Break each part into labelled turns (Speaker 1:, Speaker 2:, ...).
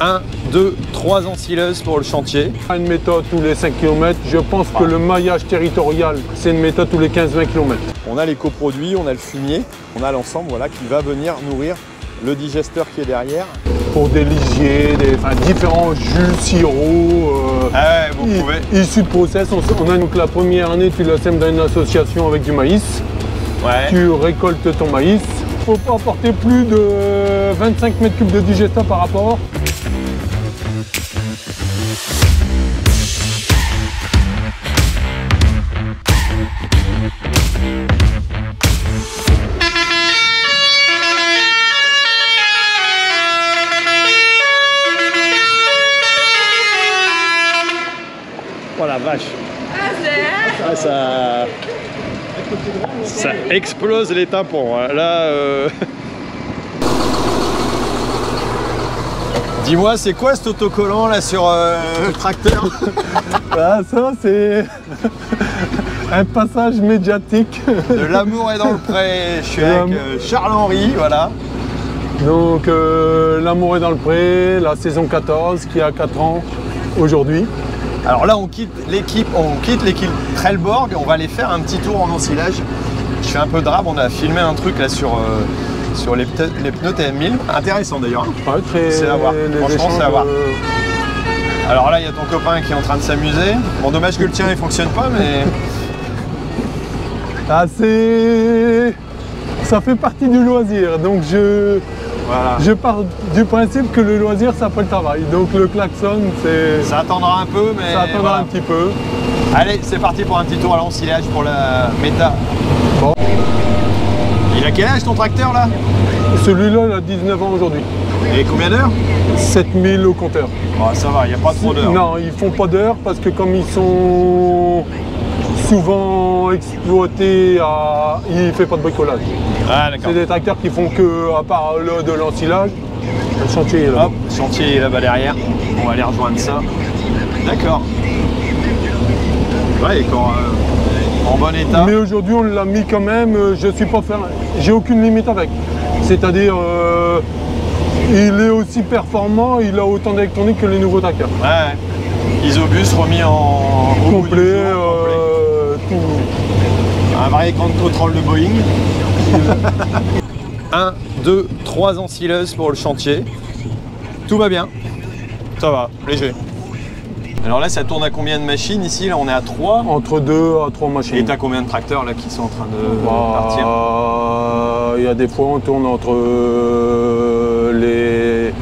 Speaker 1: 1, 2, 3 ensileuses pour le chantier.
Speaker 2: Une méthode tous les 5 km, je pense que le maillage territorial, c'est une méthode tous les 15-20 km.
Speaker 1: On a les coproduits, on a le fumier, on a l'ensemble voilà, qui va venir nourrir le digesteur qui est derrière.
Speaker 2: Pour des lisiers, différents jus, sirops,
Speaker 1: vous pouvez.
Speaker 2: Issus de process. On a donc la première année, tu la sèmes dans une association avec du maïs.
Speaker 1: Ouais.
Speaker 2: Tu récoltes ton maïs. Il ne faut pas apporter plus de 25 mètres cubes de digesteur par rapport.
Speaker 1: Oh la vache! Ça explose les tympans. Là, dis-moi, c'est quoi cet autocollant là sur le tracteur?
Speaker 2: Ah, ça, c'est un passage médiatique.
Speaker 1: De l'amour est dans le pré. Je suis avec Charles-Henri, voilà.
Speaker 2: Donc, l'amour est dans le pré, la saison 14 qui a 4 ans aujourd'hui.
Speaker 1: Alors là, on quitte l'équipe Trelleborg, on va aller faire un petit tour en ensilage. Je fais un peu de rab, on a filmé un truc là sur les pneus TM1000. Intéressant d'ailleurs.
Speaker 2: Ouais,
Speaker 1: c'est à voir, franchement c'est à voir. Alors là, il y a ton copain qui est en train de s'amuser. Bon, dommage que le tien ne fonctionne pas, mais...
Speaker 2: Ah, ça fait partie du loisir, donc je pars du principe que le loisir, ça peut le travail. Donc le klaxon, c'est...
Speaker 1: Ça attendra un peu, mais...
Speaker 2: Ça attendra voilà. Un petit peu.
Speaker 1: Allez, c'est parti pour un petit tour à l'ensilage pour la méta.
Speaker 2: Bon.
Speaker 1: Il a quel âge ton tracteur là?
Speaker 2: Celui-là, il a 19 ans aujourd'hui.
Speaker 1: Et combien d'heures?
Speaker 2: 7000 au compteur.
Speaker 1: Oh, ça va, il n'y a pas trop d'heures.
Speaker 2: Non, ils font pas d'heures parce que comme ils sont souvent exploités, il ne fait pas de bricolage.
Speaker 1: Ah, d'accord.
Speaker 2: C'est des tracteurs qui font que, à part de l'ensilage, le chantier est là.
Speaker 1: Hop, le chantier est là-bas derrière. On va aller rejoindre ça. D'accord. Ouais, il est encore en bon état.
Speaker 2: Mais aujourd'hui, on l'a mis quand même. Je suis pas fermé. J'ai aucune limite avec. C'est-à-dire, il est aussi performant, il a autant d'électronique que les nouveaux tracteurs.
Speaker 1: Ouais. Isobus remis en
Speaker 2: complet. Tout.
Speaker 1: Un vrai contrôle de Boeing. 1, 2, 3 ensileuses pour le chantier. Tout va bien. Ça va, léger. Alors là, ça tourne à combien de machines ici? Là, on est à 3.
Speaker 2: Entre 2 à 3 machines.
Speaker 1: Et t'as combien de tracteurs là qui sont en train de partir?
Speaker 2: Il y a des fois, on tourne entre les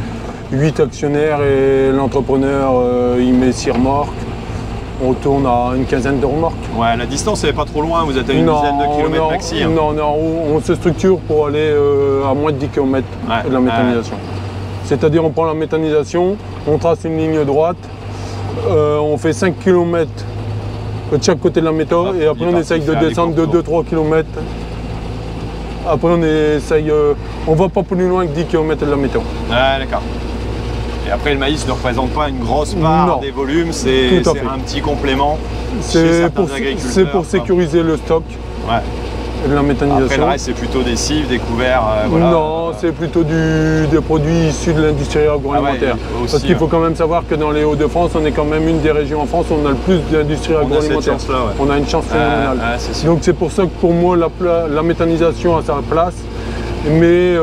Speaker 2: 8 actionnaires et l'entrepreneur, il met 6 remorques. On tourne à une quinzaine de remorques.
Speaker 1: Ouais, la distance, elle n'est pas trop loin, vous êtes à une dizaine de kilomètres maxi. Hein.
Speaker 2: Non, on se structure pour aller à moins de 10 km de la méthanisation. C'est-à-dire, on prend la méthanisation, on trace une ligne droite, on fait 5 km de chaque côté de la méthode et après on essaye de descendre de 2-3 km. Après on essaye, on va pas plus loin que 10 km de la méthode.
Speaker 1: Ah, d'accord. Et après le maïs ne représente pas une grosse part des volumes, c'est un petit complément.
Speaker 2: C'est pour sécuriser le stock.
Speaker 1: Ouais.
Speaker 2: De la méthanisation.
Speaker 1: Après le reste c'est plutôt des cives, des couverts. Voilà.
Speaker 2: Non, c'est plutôt des produits issus de l'industrie agroalimentaire. Parce qu'il faut quand même savoir que dans les Hauts-de-France, on est quand même une des régions en France où on a le plus d'industrie agroalimentaire. On a une chance phénoménale. Donc c'est pour ça que pour moi la méthanisation a sa place, mais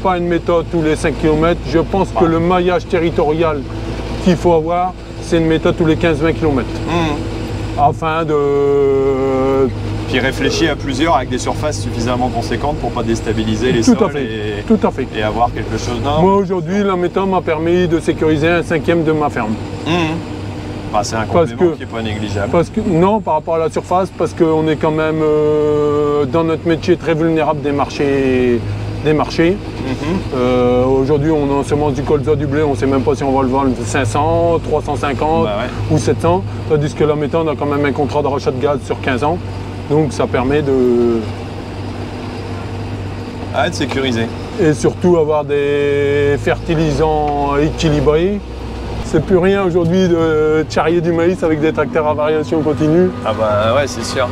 Speaker 2: pas une méthode tous les 5 km. Je pense que le maillage territorial qu'il faut avoir, c'est une méthode tous les 15-20 km. Afin de...
Speaker 1: Puis réfléchir à plusieurs avec des surfaces suffisamment conséquentes pour ne pas déstabiliser les sols et avoir quelque chose. Non.
Speaker 2: Moi aujourd'hui, la méthode m'a permis de sécuriser un 5e de ma ferme.
Speaker 1: Bah, c'est un complément qui n'est pas négligeable.
Speaker 2: Non, par rapport à la surface, parce qu'on est quand même dans notre métier très vulnérable des marchés. Aujourd'hui, on ensemence du colza, du blé, on ne sait même pas si on va le vendre 500, 350 ou 700. Tandis que la méthode a quand même un contrat de rachat de gaz sur 15 ans. Donc ça permet de
Speaker 1: sécuriser.
Speaker 2: Et surtout avoir des fertilisants équilibrés. C'est plus rien aujourd'hui de charrier du maïs avec des tracteurs à variation continue.
Speaker 1: Ah bah ouais, c'est sûr.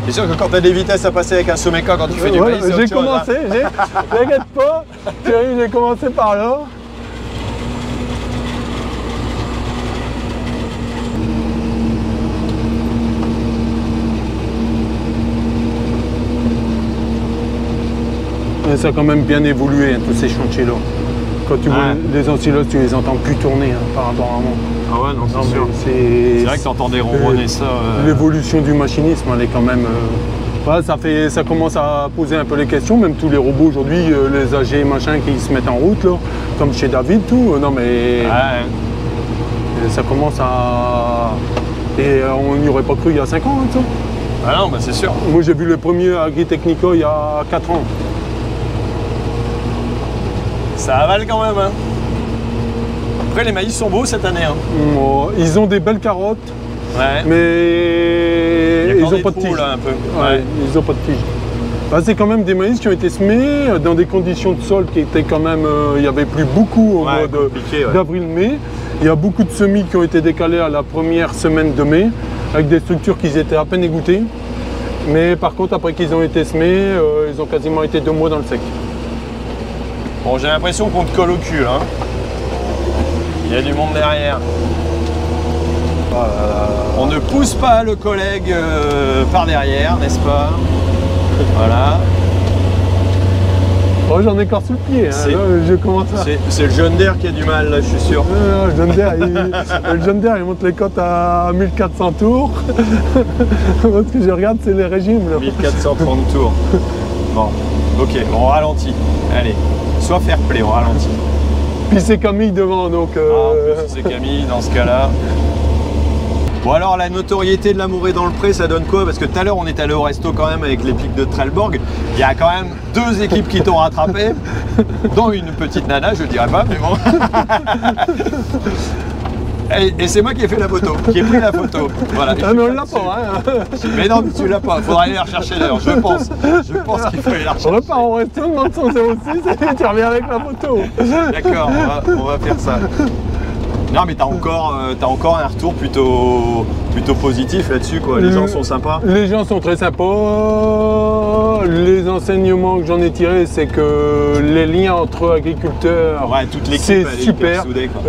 Speaker 1: C'est sûr que quand tu as des vitesses à passer avec un Someca quand tu fais du maïs,
Speaker 2: j'ai commencé, t'inquiète pas, j'ai commencé par là. Et ça a quand même bien évolué, hein, tous ces chantiers-là. Quand tu vois les Ancilos, tu les entends plus tourner par rapport à moi.
Speaker 1: Ah ouais, non, c'est sûr. C'est vrai que tu entendais ronronner ça.
Speaker 2: L'évolution du machinisme, elle est quand même... ça commence à poser un peu les questions, même tous les robots aujourd'hui, les AG machin qui se mettent en route, là, comme chez David, tout. Non mais... Ça commence à... Et on n'y aurait pas cru il y a 5 ans, hein, ça.
Speaker 1: Ah non, bah c'est sûr.
Speaker 2: Moi j'ai vu le premier Agritechnica il y a 4 ans.
Speaker 1: Ça avale quand même, hein. Après les maïs sont beaux cette année, hein.
Speaker 2: Ils ont des belles carottes, mais ils n'ont pas de tige.
Speaker 1: Là, un peu.
Speaker 2: Ils n'ont pas de tige. C'est quand même des maïs qui ont été semés dans des conditions de sol qui étaient quand même... il n'y avait plus beaucoup au mois d'avril-mai. Il y a beaucoup de semis qui ont été décalés à la première semaine de mai, avec des structures qui étaient à peine égouttées. Mais par contre, après qu'ils ont été semés, ils ont quasiment été 2 mois dans le sec.
Speaker 1: Bon, j'ai l'impression qu'on te colle au cul, hein. Il y a du monde derrière. On ne pousse pas le collègue par derrière, n'est-ce pas? Voilà.
Speaker 2: Oh, j'en ai encore sous le pied, hein. Là, je commence à...
Speaker 1: C'est le John Deere qui a du mal, là, je suis sûr.
Speaker 2: Le John Deere, il monte les cotes à 1400 tours. Moi, ce que je regarde, c'est les régimes. Là.
Speaker 1: 1430 tours. Bon, ok, on ralentit. Allez, sois fair play, on ralentit.
Speaker 2: Puis c'est Camille devant, donc...
Speaker 1: c'est Camille, dans ce cas-là. Bon alors la notoriété de l'amour est dans le pré, ça donne quoi? Parce que tout à l'heure on est allé au resto quand même avec les pics de Trelleborg. Il y a quand même 2 équipes qui t'ont rattrapé, dont une petite nana, je dirais pas, mais bon. Et c'est moi qui ai fait la photo, qui ai pris la photo. Voilà,
Speaker 2: mais on l'a pas, hein.
Speaker 1: Mais non, tu l'as pas, faudra aller la rechercher d'ailleurs, je pense. Je pense qu'il faut aller la rechercher.
Speaker 2: On repart au resto, demande son 06 et tu reviens avec la photo.
Speaker 1: D'accord, on va faire ça. Non mais t'as encore un retour plutôt positif là-dessus quoi, les gens sont sympas.
Speaker 2: Les gens sont très sympas. Les enseignements que j'en ai tirés, c'est que les liens entre agriculteurs, c'est super. Soudée, quoi.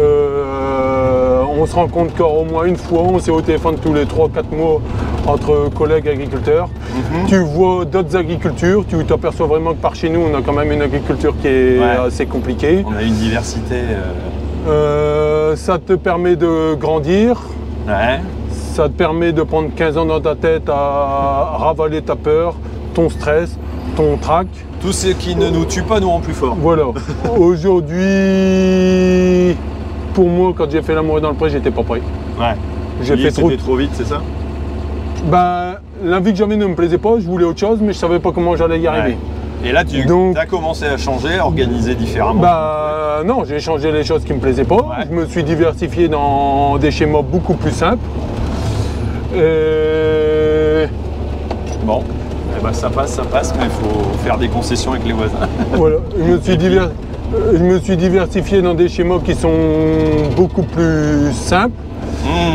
Speaker 2: On se rencontre au moins une fois, on s'est au téléphone tous les 3-4 mois entre collègues agriculteurs. Tu vois d'autres agricultures, tu t'aperçois vraiment que par chez nous, on a quand même une agriculture qui est assez compliquée.
Speaker 1: On a une diversité.
Speaker 2: Ça te permet de grandir, ça te permet de prendre 15 ans dans ta tête à ravaler ta peur, ton stress, ton trac.
Speaker 1: Tout ce qui ne nous tue pas nous rend plus fort.
Speaker 2: Voilà. Aujourd'hui, pour moi, quand j'ai fait l'amour dans le pré, j'étais pas prêt.
Speaker 1: J'ai fait trop vite, c'est ça?
Speaker 2: La vie que j'avais ne me plaisait pas, je voulais autre chose, mais je savais pas comment j'allais y arriver.
Speaker 1: Et là, tu as commencé à changer, à organiser différemment?
Speaker 2: Non, j'ai changé les choses qui me plaisaient pas. Je me suis diversifié dans des schémas beaucoup plus simples.
Speaker 1: Bon, ça passe, mais il faut faire des concessions avec les voisins.
Speaker 2: Voilà, je me suis diversifié dans des schémas qui sont beaucoup plus simples.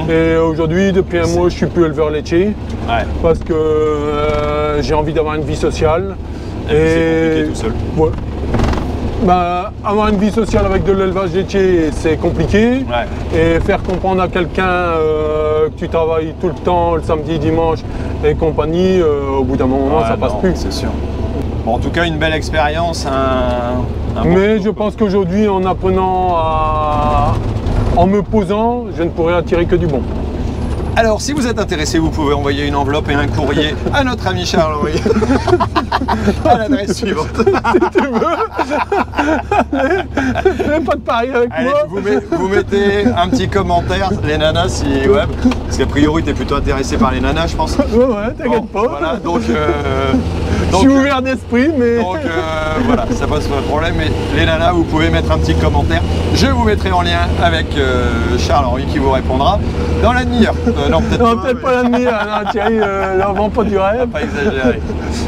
Speaker 2: Et aujourd'hui, depuis un mois, je suis plus éleveur laitier. Parce que j'ai envie d'avoir une vie sociale.
Speaker 1: Et c'est compliqué tout seul.
Speaker 2: Avoir une vie sociale avec de l'élevage laitier, c'est compliqué. Et faire comprendre à quelqu'un que tu travailles tout le temps, le samedi, dimanche et compagnie, au bout d'un moment, ça passe plus.
Speaker 1: C'est sûr. Bon, en tout cas, une belle expérience.
Speaker 2: Mais je pense qu'aujourd'hui, en apprenant en me posant, je ne pourrais attirer que du bon.
Speaker 1: Alors, si vous êtes intéressé, vous pouvez envoyer une enveloppe et un courrier à notre ami Charles-Henri à l'adresse suivante.
Speaker 2: Si tu veux. Fais pas de pari avec moi.
Speaker 1: Vous mettez un petit commentaire, les nanas, si parce qu'a priori, tu es plutôt intéressé par les nanas, je pense.
Speaker 2: Ouais, t'inquiète pas.
Speaker 1: Voilà, donc
Speaker 2: je suis ouvert d'esprit, mais...
Speaker 1: Donc voilà, ça pose pas de problème. Mais les nanas, vous pouvez mettre un petit commentaire. Je vous mettrai en lien avec Charles-Henri qui vous répondra dans la demi-heure. Non, peut-être
Speaker 2: pas la demi-heure. Non, Thierry, là, on vend pas du rêve.
Speaker 1: Pas exagérer.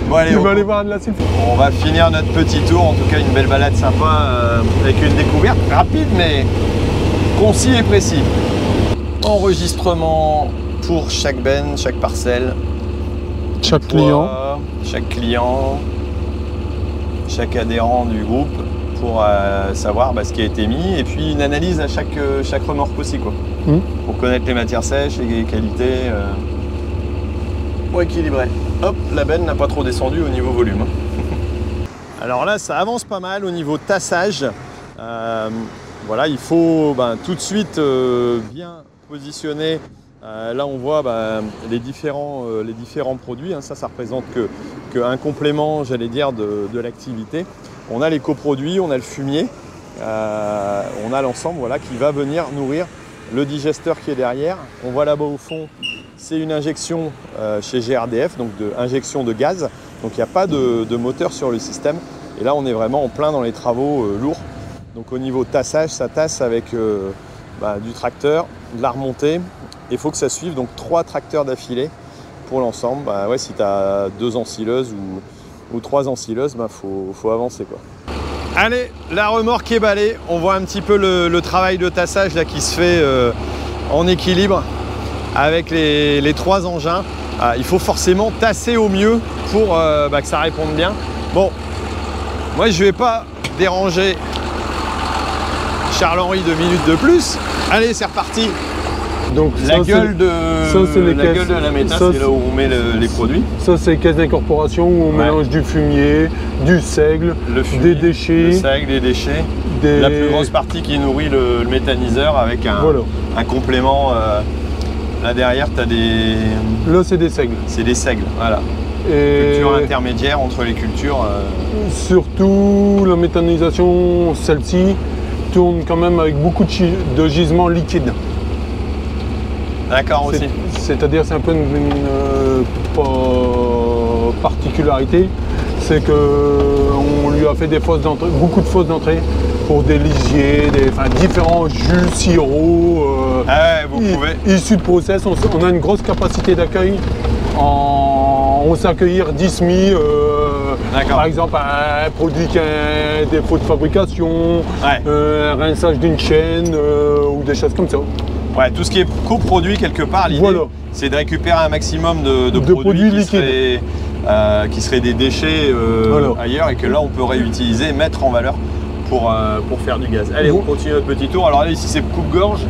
Speaker 1: Bon, allez,
Speaker 2: tu vas aller voir de la sulfure.
Speaker 1: On va finir notre petit tour. En tout cas, une belle balade sympa avec une découverte rapide, mais concis et précis. Enregistrement pour chaque benne, chaque parcelle.
Speaker 2: Chaque client,
Speaker 1: chaque adhérent du groupe pour savoir ce qui a été mis et puis une analyse à chaque remorque aussi quoi. Pour connaître les matières sèches, les qualités. Pour équilibrer. Hop, la benne n'a pas trop descendu au niveau volume. Alors là, ça avance pas mal au niveau tassage. Voilà, il faut tout de suite bien positionner. Là, on voit les différents produits. Hein. Ça représente qu'un complément, j'allais dire, de l'activité. On a les coproduits, on a le fumier, on a l'ensemble qui va venir nourrir le digesteur qui est derrière. On voit là-bas au fond, c'est une injection chez GRDF, donc injection de gaz. Donc il n'y a pas de moteur sur le système. Et là, on est vraiment en plein dans les travaux lourds. Donc au niveau tassage, ça tasse avec du tracteur, de la remontée. Il faut que ça suive donc 3 tracteurs d'affilée pour l'ensemble. Si tu as 2 ensileuses ou 3 ensileuses, faut avancer, quoi. Allez, la remorque est balée. On voit un petit peu le travail de tassage là, qui se fait en équilibre avec les 3 engins. Il faut forcément tasser au mieux pour que ça réponde bien. Bon, moi je ne vais pas déranger Charles-Henri 2 minutes de plus. Allez, c'est reparti. Donc la gueule de la méta, c'est là où on met les produits. Ça, c'est les caisses d'incorporation où on mélange du fumier, du seigle, des déchets. Le seigle, des déchets. La plus grosse partie qui nourrit le méthaniseur avec un complément. Là derrière, tu as des... Là, c'est des seigles. C'est des seigles, voilà. Et culture intermédiaire entre les cultures. Surtout la méthanisation, celle-ci, tourne quand même avec beaucoup de gisements liquides. D'accord, aussi. C'est-à-dire, c'est un peu une particularité, c'est qu'on lui a fait des fausses d'entrée, beaucoup de fausses d'entrée pour des lisiers, différents jus, sirops. Issus de process. On a une grosse capacité d'accueil. On sait accueillir 10 SMI, par exemple un produit qui a un défaut de fabrication, un rinçage d'une chaîne ou des choses comme ça. Ouais, tout ce qui est coproduit quelque part, l'idée c'est de récupérer un maximum de produits liquides qui seraient des déchets ailleurs et que là on peut réutiliser, mettre en valeur pour faire du gaz. Allez, on continue notre petit tour. Alors là ici c'est coupe-gorge,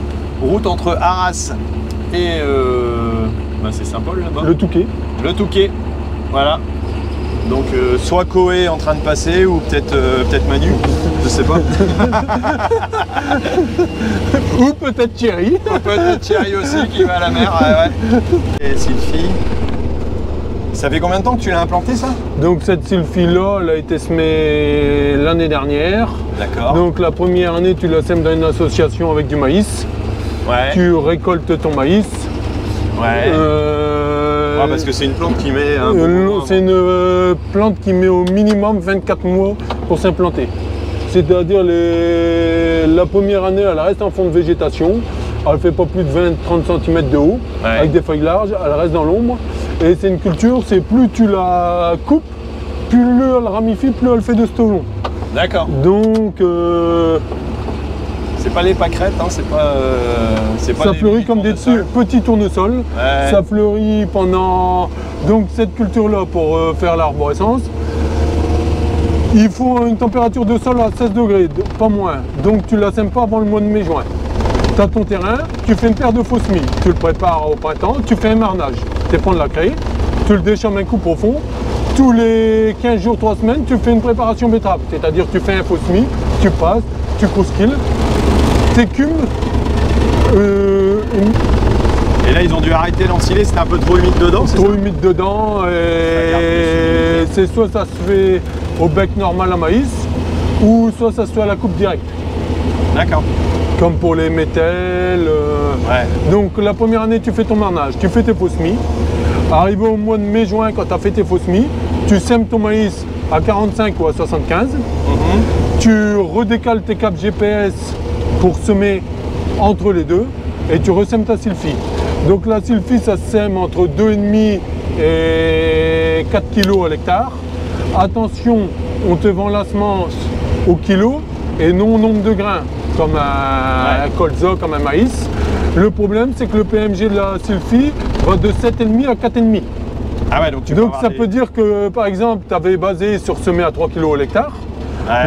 Speaker 1: route entre Arras et c'est Saint-Paul là-bas. Le Touquet. Le Touquet, voilà. Donc soit Coé en train de passer ou peut-être Manu, je sais pas. Ou peut-être Thierry. Ou peut-être Thierry aussi qui va à la mer. Et Sylphie. Ça fait combien de temps que tu l'as implanté ça? Donc cette Sylphie-là, elle a été semée l'année dernière. D'accord. Donc la première année, tu la sèmes dans une association avec du maïs. Ouais. Tu récoltes ton maïs. Ouais. Parce que c'est une plante qui met c'est une plante qui met au minimum 24 mois pour s'implanter. C'est-à-dire la première année, elle reste en fond de végétation. Elle ne fait pas plus de 20-30 cm de haut, avec des feuilles larges, elle reste dans l'ombre. Et c'est une culture, c'est plus tu la coupes, plus elle ramifie, plus elle fait de stolons. D'accord. Donc c'est pas les pâquerettes, hein, c'est pas ça fleurit comme des petits tournesols. Ouais. Ça fleurit pendant... Donc cette culture-là, pour faire l'arborescence, il faut une température de sol à 16 degrés, pas moins. Donc tu la sèmes pas avant le mois de mai-juin. Tu as ton terrain, tu fais une paire de faux semis, tu le prépares au printemps, tu fais un marnage. Tu prends de la craie, tu le déchames un coup profond. Tous les 15 jours, 3 semaines, tu fais une préparation betterave. C'est-à-dire tu fais un faux semis, tu passes, tu crousquilles. T'écumes. Et là, ils ont dû arrêter l'ensilé, c'était un peu trop humide dedans, c'est ça? Trop humide dedans, et c'est soit ça se fait au bec normal à maïs, ou soit ça se fait à la coupe directe. D'accord. Comme pour les métels. Donc la première année, tu fais ton marnage, tu fais tes faux semis. Arrivé au mois de mai-juin, quand tu as fait tes faux semis, tu sèmes ton maïs à 45 ou à 75. Tu redécales tes câbles GPS pour semer entre les deux et tu ressèmes ta Sylphie. Donc la Sylphie, ça se sème entre 2,5 et 4 kg à l'hectare. Attention, on te vend la semence au kilo et non au nombre de grains, comme un colza, comme un maïs. Le problème, c'est que le PMG de la Sylphie va de 7,5 à 4,5. Ah ouais, donc ça peut dire que, par exemple, tu avais basé sur semer à 3 kg à l'hectare.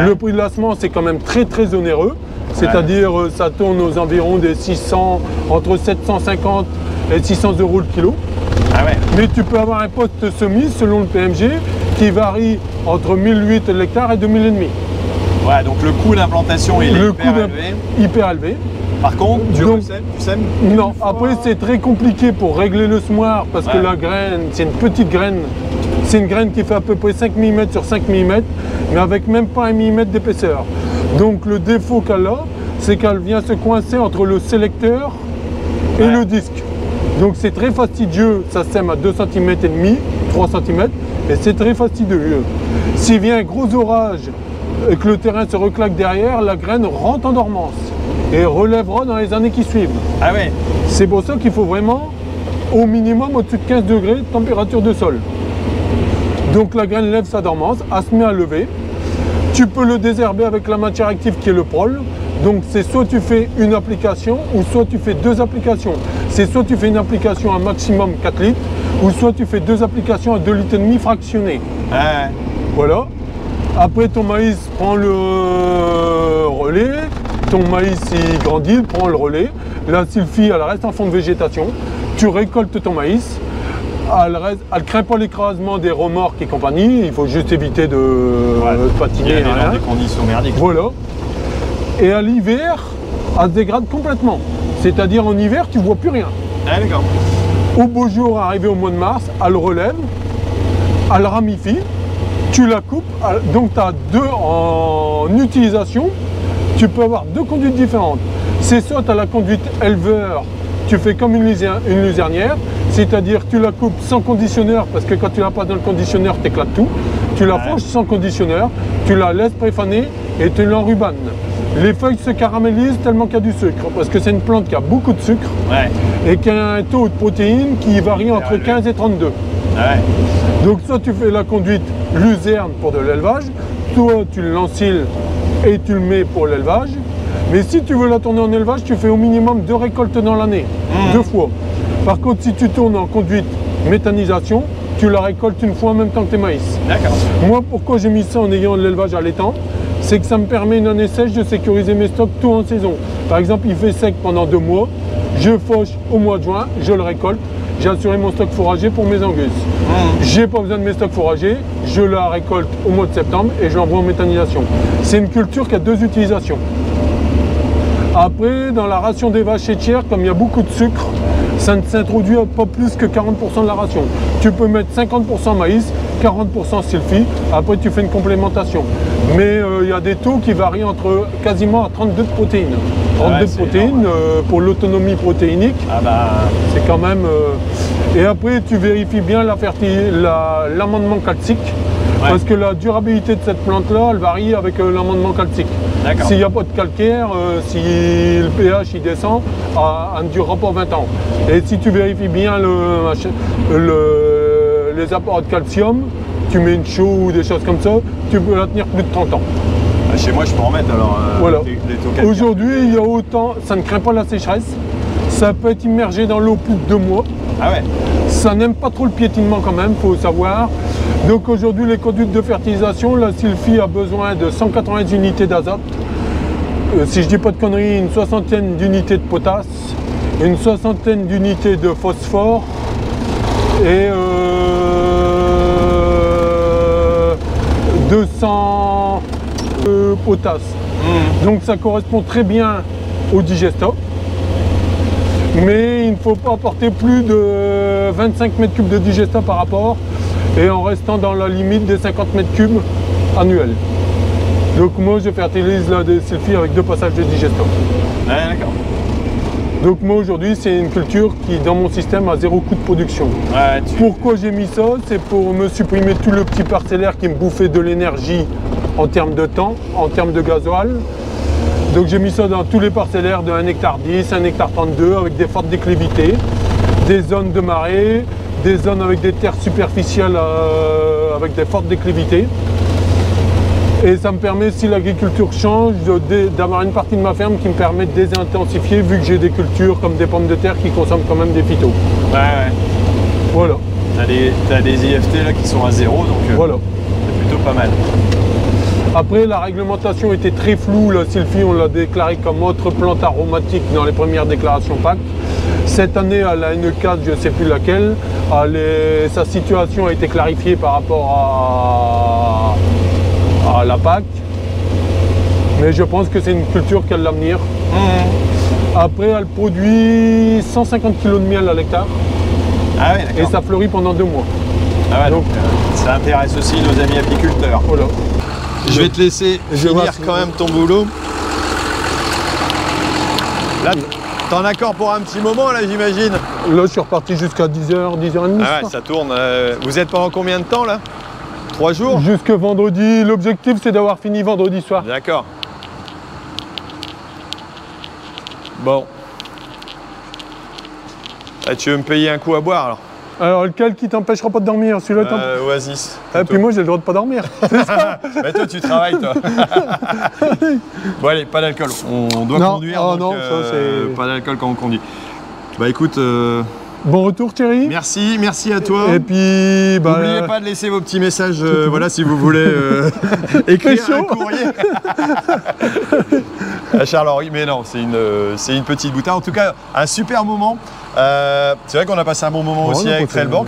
Speaker 1: Le prix de la semence est quand même très très onéreux. C'est-à-dire ça tourne aux environs des 600, entre 750
Speaker 2: et 600 € le kilo.
Speaker 1: Ah ouais.
Speaker 2: Mais tu peux avoir un poste semis selon le PMG qui varie entre 1008 l'hectare et 2005.
Speaker 1: Ouais, donc le coût d'implantation il est
Speaker 2: hyper élevé.
Speaker 1: Par contre, tu sèmes?
Speaker 2: Non, après c'est très compliqué pour régler le semoir parce que la graine, c'est une petite graine. C'est une graine qui fait à peu près 5 mm sur 5 mm, mais avec même pas 1 mm d'épaisseur. Donc le défaut qu'elle a, c'est qu'elle vient se coincer entre le sélecteur et le disque. Donc c'est très fastidieux, ça sème à 2 cm et demi, 3 cm, et c'est très fastidieux. S'il vient un gros orage et que le terrain se reclaque derrière, la graine rentre en dormance et relèvera dans les années qui suivent.
Speaker 1: Ah ouais.
Speaker 2: C'est pour ça qu'il faut vraiment au minimum au-dessus de 15 degrés de température de sol. Donc la graine lève sa dormance, elle se met à lever. Tu peux le désherber avec la matière active qui est le prol. Donc c'est soit tu fais une application ou soit tu fais deux applications. C'est soit tu fais une application à maximum 4 litres ou soit tu fais deux applications à 2,5 litres fractionnés.
Speaker 1: Ouais.
Speaker 2: Voilà. Après ton maïs prend le relais. Ton maïs il grandit, il prend le relais. La sylphie elle reste en fond de végétation. Tu récoltes ton maïs. Elle ne craint pas l'écrasement des remorques et compagnie. Il faut juste éviter de patiner.
Speaker 1: Il y a des conditions merdiques.
Speaker 2: Voilà. Et à l'hiver, elle se dégrade complètement. C'est-à-dire en hiver, tu ne vois plus rien.
Speaker 1: Ah, d'accord.
Speaker 2: Au beau jour, arrivé au mois de mars, elle relève, elle ramifie, tu la coupes. Donc tu as deux en utilisation. Tu peux avoir deux conduites différentes. C'est soit tu as la conduite éleveur, tu fais comme une luzernière, c'est-à-dire tu la coupes sans conditionneur, parce que quand tu l'as pas dans le conditionneur, tu éclates tout. Tu la fauches sans conditionneur, tu la laisses préfaner et tu l'enrubanes. Les feuilles se caramélisent tellement qu'il y a du sucre, parce que c'est une plante qui a beaucoup de sucre et qui a un taux de protéines qui varie entre 15 et 32.
Speaker 1: Ouais.
Speaker 2: Donc soit tu fais la conduite luzerne pour de l'élevage, soit tu l'ensiles et tu le mets pour l'élevage. Mais si tu veux la tourner en élevage, tu fais au minimum 2 récoltes dans l'année, 2 fois. Par contre, si tu tournes en conduite méthanisation, tu la récoltes une fois en même temps que tes maïs.
Speaker 1: D'accord.
Speaker 2: Moi, pourquoi j'ai mis ça en ayant de l'élevage à l'étang, c'est que ça me permet une année sèche de sécuriser mes stocks tout en saison. Par exemple, il fait sec pendant 2 mois, je fauche au mois de juin, je le récolte, j'ai assuré mon stock fourrager pour mes angus. J'ai pas besoin de mes stocks fourragers, je la récolte au mois de septembre et je l'envoie en méthanisation. C'est une culture qui a 2 utilisations. Après, dans la ration des vaches laitières, comme il y a beaucoup de sucre, ça ne s'introduit pas plus que 40% de la ration. Tu peux mettre 50% maïs, 40% sylphie, après tu fais une complémentation. Mais il y a des taux qui varient entre quasiment à 32 de protéines. 32 de protéines pour l'autonomie protéinique, c'est quand même... Et après tu vérifies bien l'amendement calcique, parce que la durabilité de cette plante-là, elle varie avec l'amendement calcique. S'il n'y a pas de calcaire, si le pH il descend, elle ne durera pas 20 ans. Et si tu vérifies bien les apports de calcium, tu mets une chaux ou des choses comme ça, tu peux la tenir plus de 30 ans.
Speaker 1: Chez moi, je peux en mettre alors.
Speaker 2: Voilà. Aujourd'hui, il y a autant, ça ne craint pas la sécheresse, ça peut être immergé dans l'eau plus de 2 mois.
Speaker 1: Ah ouais.
Speaker 2: Ça n'aime pas trop le piétinement quand même, il faut savoir. Donc aujourd'hui, les conduites de fertilisation, la sylphie a besoin de 180 unités d'azote. Si je dis pas de conneries, une soixantaine d'unités de potasse, une soixantaine d'unités de phosphore et 200 de potasse. Donc ça correspond très bien au digestop. Mais il ne faut pas apporter plus de 25 m3 de digesta par rapport et en restant dans la limite des 50 m3 annuels. Donc moi je fertilise la sylphie avec 2 passages de digesta.
Speaker 1: Ouais, d'accord.
Speaker 2: Donc moi aujourd'hui c'est une culture qui dans mon système a 0 coût de production. Ouais, Pourquoi j'ai mis ça? C'est pour me supprimer tout le petit parcellaire qui me bouffait de l'énergie en termes de temps, en termes de gasoil. Donc j'ai mis ça dans tous les parcellaires de 1 hectare 10, 1 hectare 32 avec des fortes déclivités, des zones de marée, des zones avec des terres superficielles avec des fortes déclivités. Et ça me permet, si l'agriculture change, d'avoir une partie de ma ferme qui me permet de désintensifier vu que j'ai des cultures comme des pommes de terre qui consomment quand même des phytos.
Speaker 1: Ouais.
Speaker 2: Voilà.
Speaker 1: T'as des IFT là qui sont à 0, donc
Speaker 2: voilà.
Speaker 1: C'est plutôt pas mal.
Speaker 2: Après, la réglementation était très floue. La sylphie, on l'a déclarée comme autre plante aromatique dans les premières déclarations PAC. Cette année, elle a une case, je ne sais plus laquelle. Sa situation a été clarifiée par rapport à la PAC. Mais je pense que c'est une culture qui a de l'avenir. Après, elle produit 150 kg de miel à l'hectare.
Speaker 1: Ah oui, d'accord.
Speaker 2: Et ça fleurit pendant 2 mois.
Speaker 1: Ah ouais, donc ça intéresse aussi nos amis apiculteurs.
Speaker 2: Voilà.
Speaker 1: Je vais te laisser finir quand même ton boulot. Là, t'en as encore pour un petit moment, là, j'imagine.
Speaker 2: Là, je suis reparti jusqu'à 10h, 10h30.
Speaker 1: Ah ouais, ça tourne. Vous êtes pendant combien de temps, là? 3 jours?
Speaker 2: Jusque vendredi. L'objectif, c'est d'avoir fini vendredi soir.
Speaker 1: D'accord. Bon. Ah, tu veux me payer un coup à boire, alors?
Speaker 2: Alors, lequel qui t'empêchera pas de dormir? Celui-là
Speaker 1: Oasis.
Speaker 2: Et puis moi, j'ai le droit de pas dormir. C'est ça.
Speaker 1: Mais toi, tu travailles, toi. Bon, allez, pas d'alcool. On doit conduire.
Speaker 2: Oh,
Speaker 1: donc,
Speaker 2: non, ça, c'est...
Speaker 1: pas d'alcool quand on conduit. Bah, écoute...
Speaker 2: Bon retour, Thierry.
Speaker 1: Merci à toi.
Speaker 2: Et puis...
Speaker 1: N'oubliez pas de laisser vos petits messages, voilà, si vous voulez écrire un courrier. À Charles-Henri, mais non, c'est une petite bouteille. En tout cas, un super moment. C'est vrai qu'on a passé un bon moment aussi avec Trelleborg.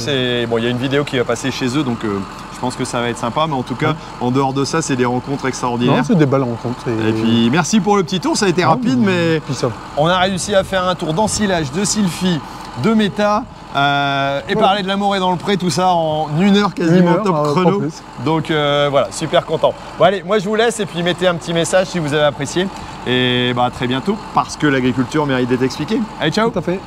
Speaker 1: Bon, il y a une vidéo qui va passer chez eux, donc je pense que ça va être sympa. Mais en tout cas, en dehors de ça, c'est des rencontres extraordinaires.
Speaker 2: Non, c'est des belles rencontres.
Speaker 1: Et puis, merci pour le petit tour. Ça a été rapide, mais on a réussi à faire un tour d'ensilage, de Sylphy, de méta, et parler de l'amour et dans le pré, tout ça en 1 heure quasiment top chrono. Donc voilà, super content. Bon allez, moi je vous laisse et puis mettez un petit message si vous avez apprécié. Et bah à très bientôt parce que l'agriculture mérite d'être expliquée. Allez, ciao.
Speaker 2: Tout à fait.